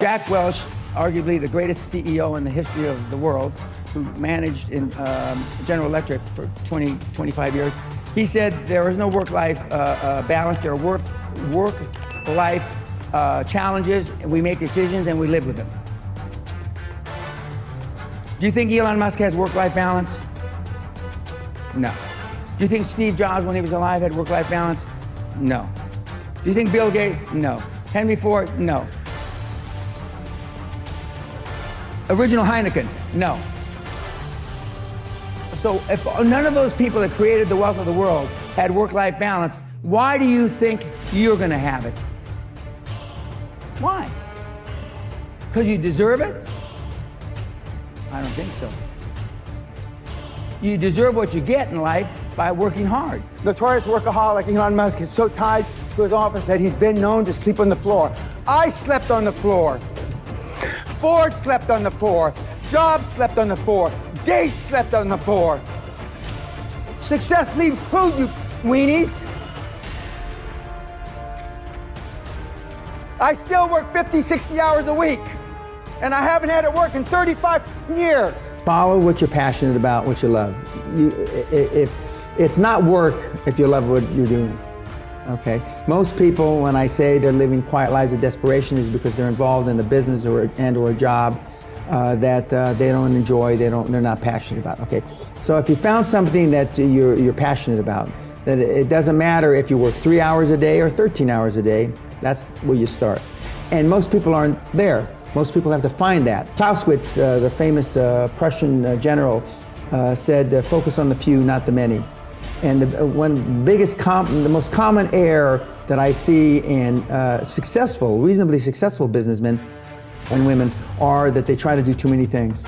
Jack Welch, arguably the greatest CEO in the history of the world, who managed in General Electric for 25 years, he said there is no work-life balance. There are work-life challenges, and we make decisions and we live with them. Do you think Elon Musk has work-life balance? No. Do you think Steve Jobs, when he was alive, had work-life balance? No. Do you think Bill Gates? No. Henry Ford? No. Original Heineken? No. So if none of those people that created the wealth of the world had work-life balance, why do you think you're going to have it? Why? Because you deserve it? I don't think so. You deserve what you get in life by working hard. Notorious workaholic Elon Musk is so tied to his office that he's been known to sleep on the floor. I slept on the floor. Ford slept on the floor. Jobs slept on the floor. Gates slept on the floor. Success leaves clues, you weenies. I still work 50, 60 hours a week, and I haven't had it work in 35 years. Follow what you're passionate about, what you love. If it's not work if you love what you're doing. Okay. Most people, when I say they're living quiet lives of desperation, is because they're involved in a business or a job that they don't enjoy, they're not passionate about. Okay. So if you found something that you're passionate about, that it doesn't matter if you work 3 hours a day or 13 hours a day, that's where you start. And most people aren't there. Most people have to find that. Clausewitz, the famous Prussian general, said, focus on the few, not the many. And the most common error that I see in reasonably successful businessmen and women are that they try to do too many things.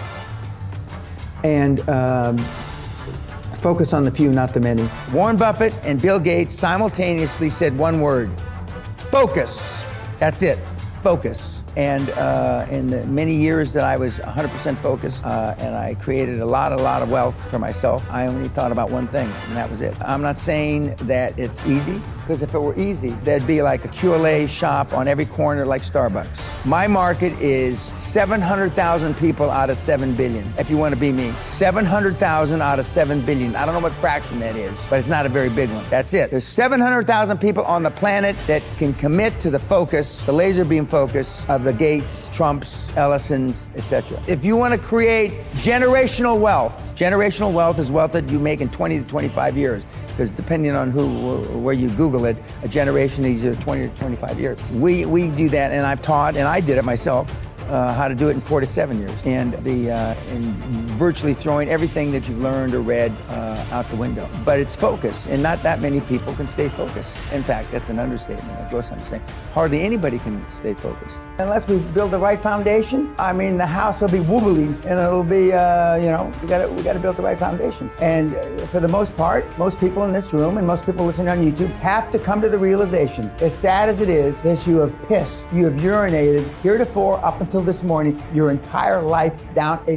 And focus on the few, not the many. Warren Buffett and Bill Gates simultaneously said one word: focus. That's it, focus. And in the many years that I was 100% focused and I created a lot of wealth for myself, I only thought about one thing, and that was it. I'm not saying that it's easy, because if it were easy, there'd be like a QLA shop on every corner like Starbucks. My market is 700,000 people out of 7 billion, if you want to be me. 700,000 out of 7 billion. I don't know what fraction that is, but it's not a very big one. That's it. There's 700,000 people on the planet that can commit to the focus, the laser beam focus of the Gates, Trumps, Ellisons, etc. If you want to create generational wealth is wealth that you make in 20 to 25 years, because depending on where you Google it, a generation is 20 to 25 years. We do that, and I've taught, and I did it myself, how to do it in 4 to 7 years, and in virtually throwing everything that you've learned or read out the window. But it's focus, and not that many people can stay focused. In fact, that's an understatement, a gross understatement. Hardly anybody can stay focused. Unless we build the right foundation, I mean, the house will be wobbly, and it'll be, we got to build the right foundation. And for the most part, most people in this room and most people listening on YouTube have to come to the realization, as sad as it is, that you have pissed, you have urinated heretofore up until this morning, your entire life down a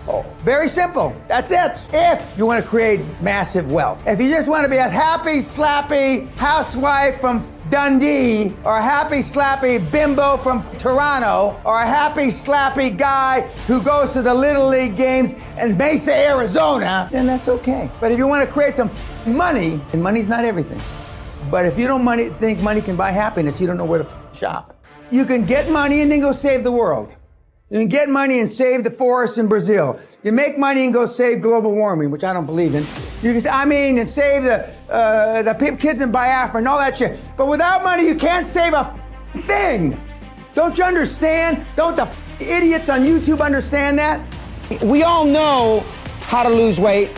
hole. Very simple. That's it. If you want to create massive wealth. If you just want to be a happy, slappy housewife from Dundee, or a happy, slappy bimbo from Toronto, or a happy, slappy guy who goes to the Little League games in Mesa, Arizona, then that's okay. But if you want to create some money, and money's not everything, but if you don't think money can buy happiness, you don't know where to shop. You can get money and then go save the world. You can get money and save the forests in Brazil. You make money and go save global warming, which I don't believe in. You can, and save the kids in Biafra and all that shit. But without money, you can't save a thing. Don't you understand? Don't the idiots on YouTube understand that? We all know how to lose weight.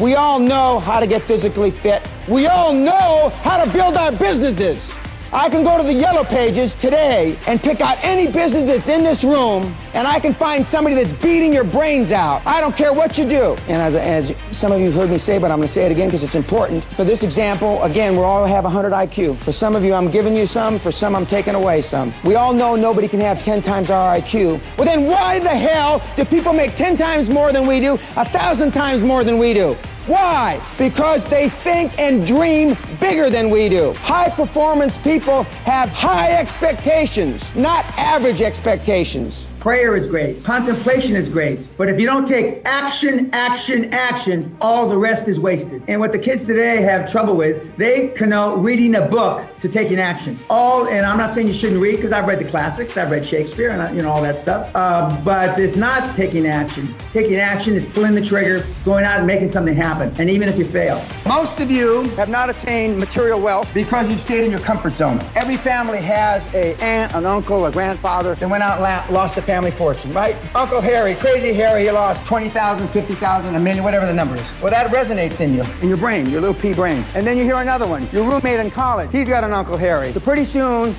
We all know how to get physically fit. We all know how to build our businesses. I can go to the Yellow Pages today and pick out any business that's in this room, and I can find somebody that's beating your brains out. I don't care what you do. And as some of you have heard me say, but I'm going to say it again because it's important. For this example, again, we all have 100 IQ. For some of you, I'm giving you some. For some, I'm taking away some. We all know nobody can have 10 times our IQ. Well, then why the hell do people make 10 times more than we do, 1,000 times more than we do? Why? Because they think and dream bigger than we do. High performance people have high expectations, not average expectations. Prayer is great. Contemplation is great. But if you don't take action, action, action, all the rest is wasted. And what the kids today have trouble with, they connote reading a book to taking action. And I'm not saying you shouldn't read, because I've read the classics, I've read Shakespeare and all that stuff. But it's not taking action. Taking action is pulling the trigger, going out and making something happen. And even if you fail. Most of you have not attained material wealth because you've stayed in your comfort zone. Every family has an aunt, an uncle, a grandfather that went out and lost a family fortune, right? Uncle Harry, crazy Harry, he lost 20,000, 50,000, a million, whatever the number is. Well, that resonates in you, in your brain, your little pea brain. And then you hear another one. Your roommate in college, he's got an Uncle Harry. So pretty soon,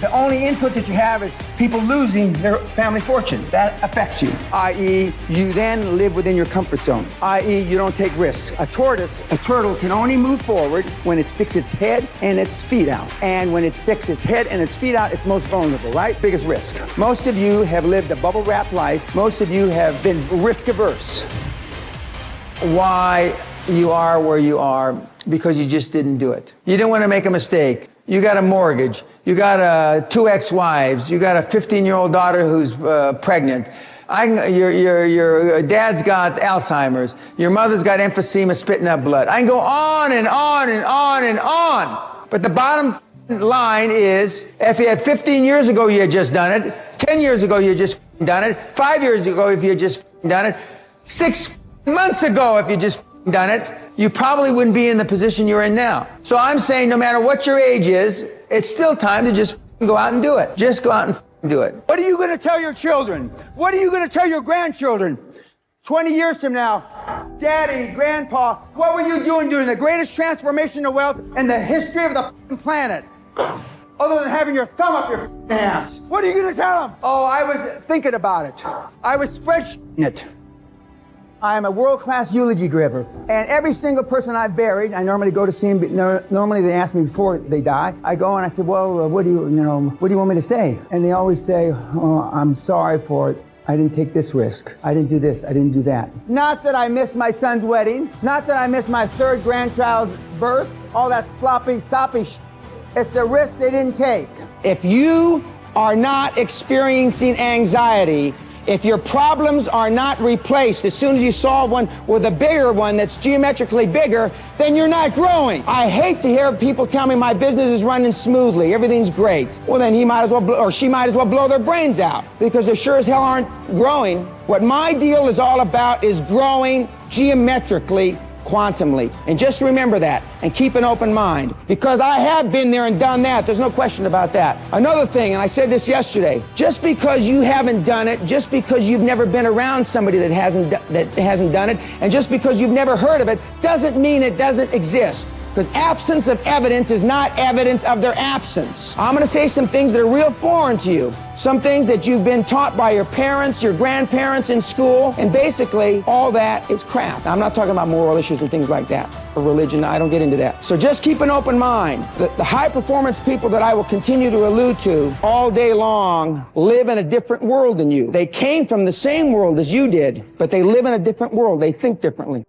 the only input that you have is people losing their family fortune. That affects you, i.e., you then live within your comfort zone, i.e., you don't take risks. A turtle can only move forward when it sticks its head and its feet out. And when it sticks its head and its feet out, it's most vulnerable, right? Biggest risk. Most of you have lived a bubble-wrapped life. Most of you have been risk-averse. Why you are where you are? Because you just didn't do it. You didn't want to make a mistake. You got a mortgage. You got 2 ex-wives. You got a 15-year-old daughter who's pregnant. Your dad's got Alzheimer's. Your mother's got emphysema, spitting up blood. I can go on and on and on and on. But the bottom line is, if you had 15 years ago, you had just done it. 10 years ago, you had just done it. 5 years ago, if you had just done it. 6 months ago, if you just done it, you probably wouldn't be in the position you're in now. So I'm saying no matter what your age is, it's still time to just go out and do it. Just go out and do it. What are you going to tell your children? What are you going to tell your grandchildren? 20 years from now, Daddy, Grandpa, what were you doing during the greatest transformation of wealth in the history of the planet? Other than having your thumb up your ass. What are you going to tell them? Oh, I was thinking about it. I was spreadsheeting it. I am a world-class eulogy giver. And every single person I've buried, I normally go to see them, normally they ask me before they die. I go and I say, well, what do you want me to say? And they always say, oh, I'm sorry for it. I didn't take this risk. I didn't do this. I didn't do that. Not that I missed my son's wedding. Not that I missed my 3rd grandchild's birth. All that sloppy, soppy shit. It's the risk they didn't take. If you are not experiencing anxiety, if your problems are not replaced as soon as you solve one with a bigger one that's geometrically bigger, then you're not growing. I hate to hear people tell me my business is running smoothly, everything's great. Well, then he might as well, or she might as well blow their brains out, because they sure as hell aren't growing. What my deal is all about is growing geometrically, quantumly. And just remember that and keep an open mind, because I have been there and done that. There's no question about that. Another thing, and I said this yesterday, just because you haven't done it, just because you've never been around somebody that hasn't done it, and just because you've never heard of it, doesn't mean it doesn't exist. Because absence of evidence is not evidence of their absence. I'm going to say some things that are real foreign to you. Some things that you've been taught by your parents, your grandparents in school, and basically all that is crap. I'm not talking about moral issues and things like that, or religion. I don't get into that. So just keep an open mind. The high performance people that I will continue to allude to all day long live in a different world than you. They came from the same world as you did, but they live in a different world. They think differently.